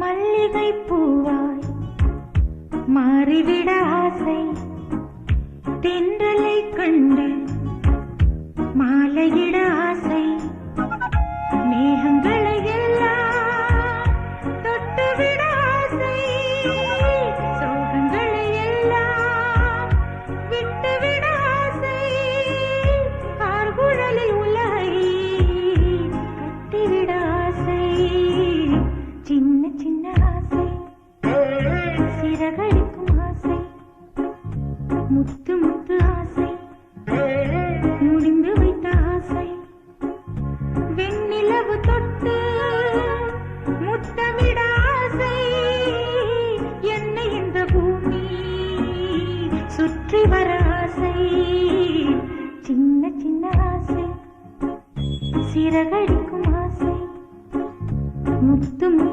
மல்லிகை பூவாய் மாறிவிட ஆசை, தென்றலை கண்டு மாலையிட ஆசை, மேகங்களை எல்லாம் தொட்டுவிட ஆசை, சோகங்களை எல்லாம் விட்டுவிட ஆசை, கார்குழலில் உலகை கட்டிவிட ஆசை, சின்ன சின்ன ஆசை, சிறகடிக்கும் ஆசை, முத்து முத்து ஆசை, முடிந்து வைத்த ஆசை, வெண்ணிலவு தொட்டு முத்தமிட ஆசை, என்னை இந்த பூமி சுற்றி வர ஆசை, சின்ன சின்ன ஆசை, சிறகடிக்கும் ஆசை, முத்து முத்து